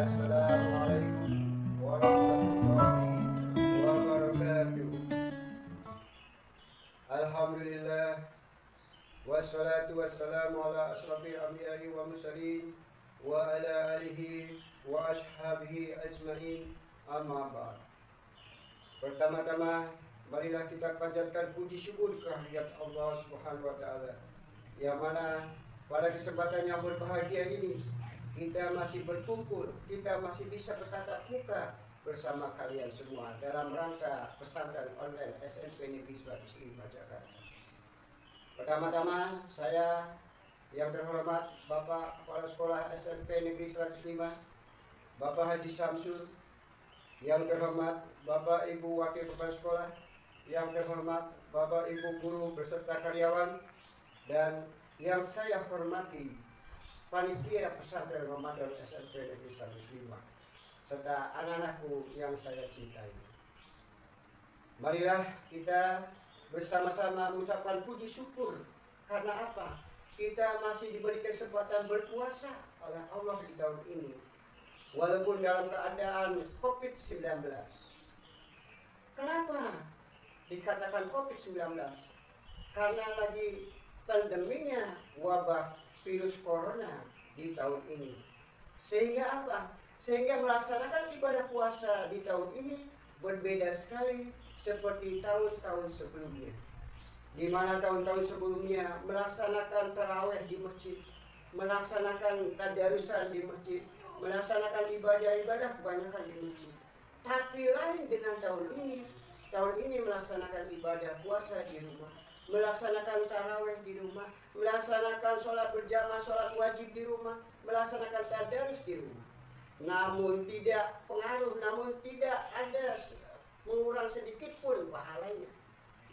Assalamualaikum warahmatullahi wabarakatuh. Alhamdulillah, wassalatu wassalamu ala asyrafil anbiya'i wa mursalin wa ala alihi wa ashabihi ajmain, amma ba'd. Pertama-tama, marilah kita panjatkan puji syukur kehadirat Allah Subhanahu wa taala, yang mana pada kesempatan yang berbahagia ini kita masih berkumpul, kita masih bisa bertatap muka bersama kalian semua dalam rangka pesantren online SMP Negeri 105 Jakarta. Pertama-tama, saya yang terhormat Bapak Kepala Sekolah SMP Negeri 105, Bapak Haji Samsul, yang terhormat Bapak Ibu Wakil Kepala Sekolah, yang terhormat Bapak Ibu guru beserta karyawan, dan yang saya hormati panitia pesantren Ramadan SMP Negeri 105 serta anak-anakku yang saya cintai. Marilah kita bersama-sama mengucapkan puji syukur. Karena apa? Kita masih diberi kesempatan berpuasa oleh Allah di tahun ini, walaupun dalam keadaan COVID-19. Kenapa dikatakan COVID-19? Karena lagi pandeminya wabah virus corona di tahun ini. Sehingga apa? Sehingga melaksanakan ibadah puasa di tahun ini berbeda sekali seperti tahun-tahun sebelumnya. Di mana tahun-tahun sebelumnya melaksanakan tarawih di masjid, melaksanakan tadarusan di masjid, melaksanakan ibadah-ibadah kebanyakan di masjid. Tapi lain dengan tahun ini. Tahun ini melaksanakan ibadah puasa di rumah, melaksanakan tarawih di rumah, melaksanakan sholat berjamaah, sholat wajib di rumah, melaksanakan tadarus di rumah. Namun tidak pengaruh, namun tidak ada mengurang sedikit pun pahalanya.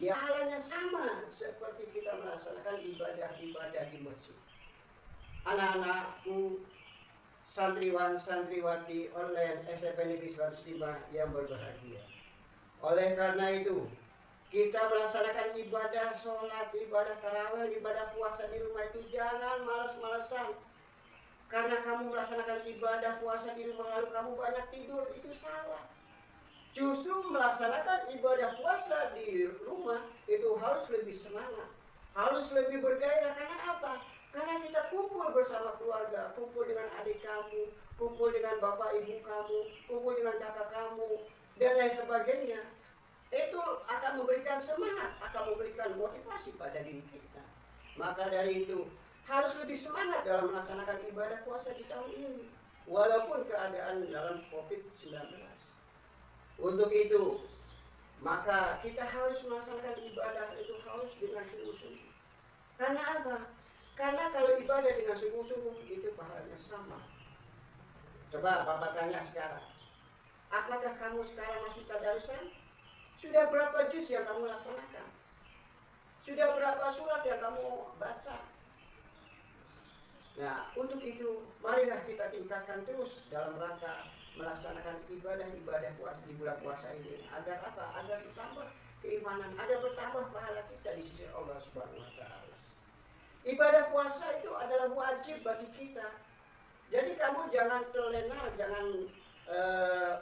Ya, pahalanya sama seperti kita melaksanakan ibadah-ibadah di masjid. Anak-anakku, santriwan santriwati online SMP Negeri 105 yang berbahagia. Oleh karena itu, kita melaksanakan ibadah sholat, ibadah tarawih, ibadah puasa di rumah itu jangan malas-malasan. Karena kamu melaksanakan ibadah puasa di rumah lalu kamu banyak tidur, itu salah. Justru melaksanakan ibadah puasa di rumah itu harus lebih semangat, harus lebih bergairah. Karena apa? Karena kita kumpul bersama keluarga, kumpul dengan adik kamu, kumpul dengan bapak ibu kamu, kumpul dengan kakak kamu, dan lain sebagainya. Itu akan memberikan semangat, akan memberikan motivasi pada diri kita. Maka dari itu harus lebih semangat dalam melaksanakan ibadah puasa di tahun ini, walaupun keadaan dalam COVID-19. Untuk itu, maka kita harus melaksanakan ibadah itu harus dengan sungguh-sungguh. Karena apa? Karena kalau ibadah dengan sungguh-sungguh itu pahalanya sama. Coba Bapak tanya sekarang, apakah kamu sekarang masih tadarusan? Sudah berapa juz yang kamu laksanakan? Sudah berapa surat yang kamu baca? Nah, untuk itu marilah kita tingkatkan terus dalam rangka melaksanakan ibadah-ibadah puasa di bulan puasa ini. Agar apa? Agar bertambah keimanan, agar bertambah pahala kita di sisi Allah Subhanahu wa taala. Ibadah puasa itu adalah wajib bagi kita. Jadi kamu jangan terlena, jangan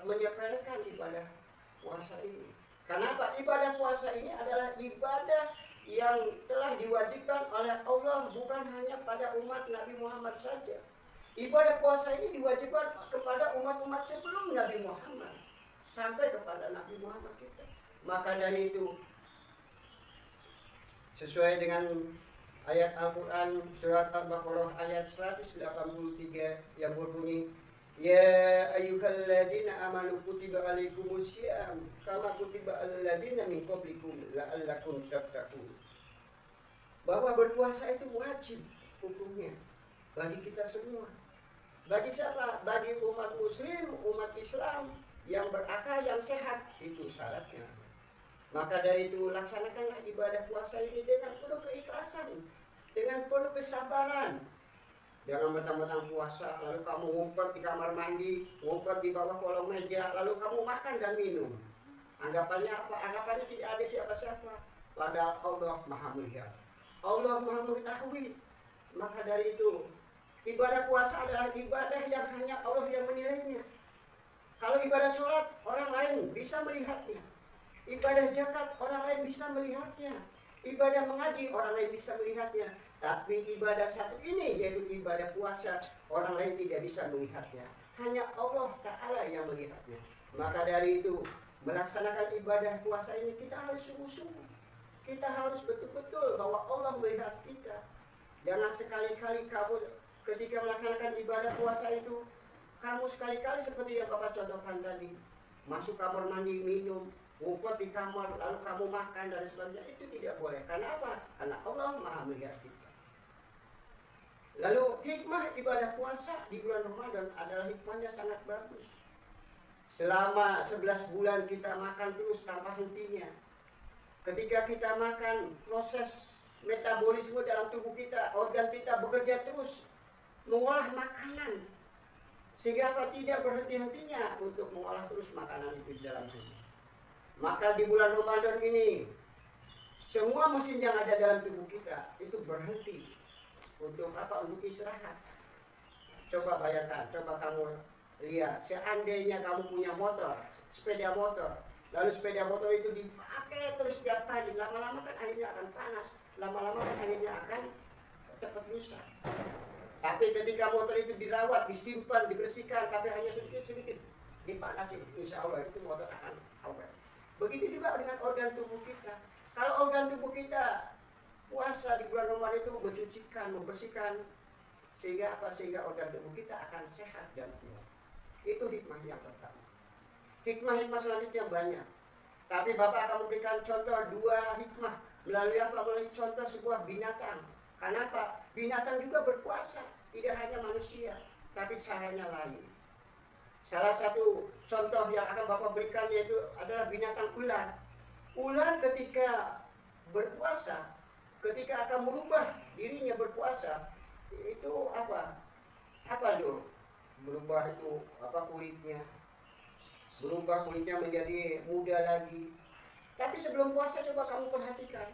menyepelekan ibadah puasa ini. Kenapa? Ibadah puasa ini adalah ibadah yang telah diwajibkan oleh Allah bukan hanya pada umat Nabi Muhammad saja. Ibadah puasa ini diwajibkan kepada umat-umat sebelum Nabi Muhammad sampai kepada Nabi Muhammad kita. Maka dari itu, sesuai dengan ayat Al-Quran surat Al-Baqarah ayat 183 yang berbunyi, Ya ayyuhalladzina amanu kutiba alaikumus syiyam kama kutiba alal ladzina min qablikum la'allakum tattaqun. Bahwa berpuasa itu wajib hukumnya bagi kita semua. Bagi siapa? Bagi umat muslim, umat Islam yang berakal, yang sehat, itu syaratnya. Maka dari itu laksanakanlah ibadah puasa ini dengan penuh keikhlasan, dengan penuh kesabaran. Jangan mentang-mentang puasa lalu kamu ngumpet di kamar mandi, ngumpet di bawah kolong meja, lalu kamu makan dan minum. Anggapannya apa? Anggapannya tidak ada siapa-siapa. Padahal Allah Maha Melihat, Allah Maha Mengetahui. Maka dari itu ibadah puasa adalah ibadah yang hanya Allah yang menilainya. Kalau ibadah sholat, orang lain bisa melihatnya. Ibadah zakat, orang lain bisa melihatnya. Ibadah mengaji, orang lain bisa melihatnya. Tapi ibadah satu ini, yaitu ibadah puasa, orang lain tidak bisa melihatnya. Hanya Allah Ta'ala yang melihatnya. Maka dari itu, melaksanakan ibadah puasa ini kita harus sungguh-sungguh. Kita harus betul-betul bahwa Allah melihat kita. Jangan sekali-kali kamu ketika melaksanakan ibadah puasa itu, kamu sekali-kali seperti yang Bapak contohkan tadi, masuk kamar mandi, minum, ngumpet di kamar, lalu kamu makan dan sebagainya, itu tidak boleh. Karena apa? Karena Allah Maha melihat kita. Lalu hikmah ibadah puasa di bulan Ramadan adalah hikmahnya sangat bagus. Selama 11 bulan kita makan terus tanpa hentinya. Ketika kita makan, proses metabolisme dalam tubuh kita, organ kita bekerja terus mengolah makanan. Sehingga apa? Tidak berhenti-hentinya untuk mengolah terus makanan itu di dalam tubuh. Maka di bulan Ramadan ini, semua mesin yang ada dalam tubuh kita itu berhenti. Untuk apa? Untuk istirahat. Coba bayangkan, coba kamu lihat, seandainya kamu punya motor, sepeda motor, lalu sepeda motor itu dipakai terus setiap hari, lama-lama kan akhirnya akan panas, lama-lama kan akhirnya akan cepat rusak. Tapi ketika motor itu dirawat, disimpan, dibersihkan, tapi hanya sedikit-sedikit dipanasin, insya Allah itu motor akan awet. Begitu juga dengan organ tubuh kita. Kalau organ tubuh kita puasa di bulan Ramadan itu mencucikan, membersihkan, sehingga apa? Sehingga organ tubuh kita akan sehat dan kuat. Itu hikmah yang pertama. Hikmah-hikmah selanjutnya banyak. Tapi Bapak akan memberikan contoh 2 hikmah melalui apa? Melalui contoh sebuah binatang. Kenapa? Binatang juga berpuasa, tidak hanya manusia, tapi caranya lain. Salah satu contoh yang akan Bapak berikan yaitu adalah binatang ular. Ular ketika berpuasa, ketika akan merubah dirinya berpuasa, itu apa? Apa itu? Berubah itu apa kulitnya? Berubah kulitnya menjadi muda lagi. Tapi sebelum puasa coba kamu perhatikan.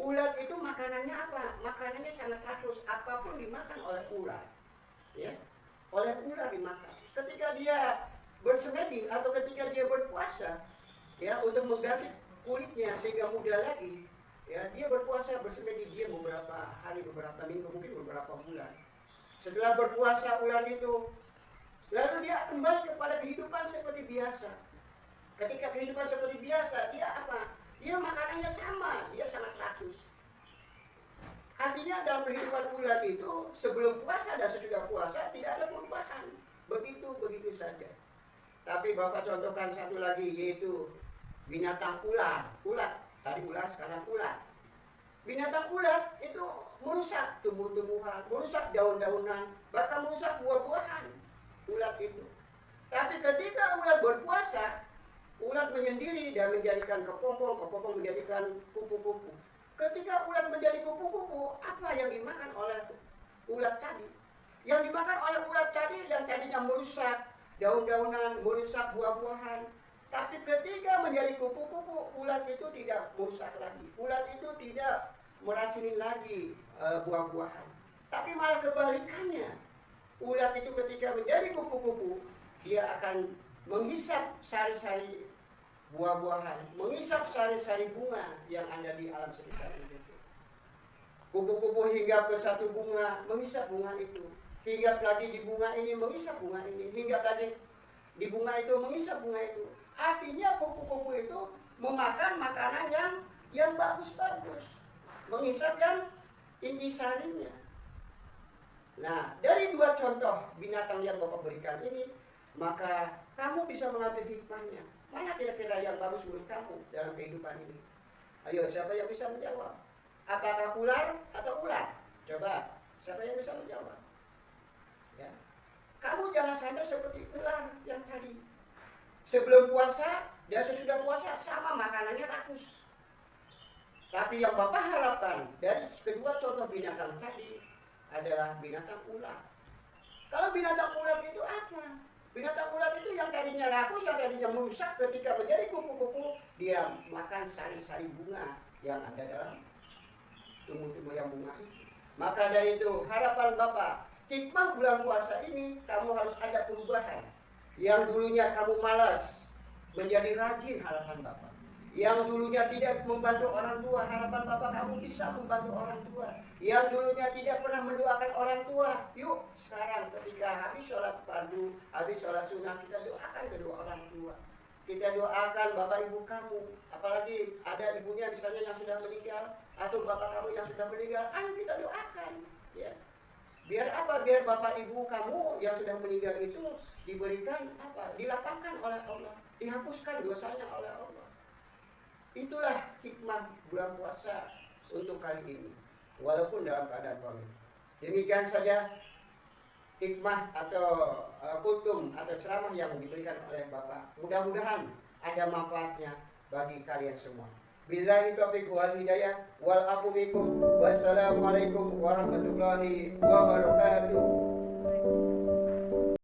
Ulat itu makanannya apa? Makanannya sangat rakus. Apapun dimakan oleh ular, ya, oleh ular dimakan. Ketika dia bersemedi atau ketika dia berpuasa, ya, untuk mengganti kulitnya sehingga muda lagi, ya, dia berpuasa bersemedi dia beberapa hari, beberapa minggu, mungkin beberapa bulan. Setelah berpuasa ular itu, lalu dia kembali kepada kehidupan seperti biasa. Ketika kehidupan seperti biasa, dia apa? Dia makanannya sama, dia sangat rakus. Artinya dalam kehidupan ular itu sebelum puasa dan sesudah puasa tidak ada perubahan. Begitu saja. Tapi Bapak contohkan satu lagi yaitu binatang ular. Ulat, tadi ular sekarang ular. Binatang ular itu merusak tumbuh-tumbuhan, merusak daun-daunan, bahkan merusak buah-buahan. Ulat itu. Tapi ketika ulat berpuasa, ulat menyendiri dan menjadikan kepompong menjadikan kupu-kupu. Ketika ulat menjadi kupu-kupu, apa yang dimakan oleh ulat tadi? Yang dimakan oleh ulat tadi yang tadinya merusak daun-daunan, merusak buah-buahan. Tapi ketika menjadi kupu-kupu, ulat itu tidak merusak lagi. Ulat itu tidak meracuni lagi buah-buahan. Tapi malah kebalikannya. Ulat itu ketika menjadi kupu-kupu, dia akan menghisap sari-sari buah-buahan, menghisap sari-sari bunga yang ada di alam sekitar itu. Kupu-kupu hinggap ke satu bunga, menghisap bunga itu. Hinggap lagi di bunga ini, menghisap bunga ini. Hinggap lagi di bunga itu, menghisap bunga itu. Artinya kupu-kupu itu memakan makanan yang bagus-bagus, menghisap yang intisarinya. Nah, dari 2 contoh binatang yang Bapak berikan ini, maka kamu bisa mengambil hikmahnya. Mana kira-kira yang bagus menurut kamu dalam kehidupan ini? Ayo, siapa yang bisa menjawab? Apakah ular atau ulat? Coba, siapa yang bisa menjawab? Ya. Kamu jangan sampai seperti ular yang tadi. Sebelum puasa dan sesudah puasa sama makanannya rakus. Tapi yang Bapak harapkan dari kedua contoh binatang tadi adalah binatang ular. Kalau binatang ular itu apa? Binatang ular itu yang tadinya rakus, yang tadinya merusak, ketika menjadi kupu-kupu, dia makan sari-sari bunga yang ada dalam tumbuh-tumbuh yang bunga itu. Maka dari itu, harapan Bapak, hikmah bulan puasa ini, kamu harus ada perubahan. Yang dulunya kamu malas menjadi rajin harapan Bapak. Yang dulunya tidak membantu orang tua, harapan Bapak kamu bisa membantu orang tua. Yang dulunya tidak pernah mendoakan orang tua, yuk sekarang ketika habis sholat fardu, habis sholat sunnah, kita doakan kedua orang tua. Kita doakan bapak ibu kamu, apalagi ada ibunya misalnya yang sudah meninggal, atau bapak kamu yang sudah meninggal, ayo kita doakan. Ya. Biar apa? Biar bapak ibu kamu yang sudah meninggal itu diberikan apa? Dilapangkan oleh Allah, dihapuskan dosanya oleh Allah. Itulah hikmah bulan puasa untuk kali ini, walaupun dalam keadaan COVID. Demikian saja hikmah atau kultum atau ceramah yang diberikan oleh Bapak. Mudah-mudahan ada manfaatnya bagi kalian semua. Billahi taufiq wal hidayah wal aqu bikum. Wassalamualaikum warahmatullahi wabarakatuh.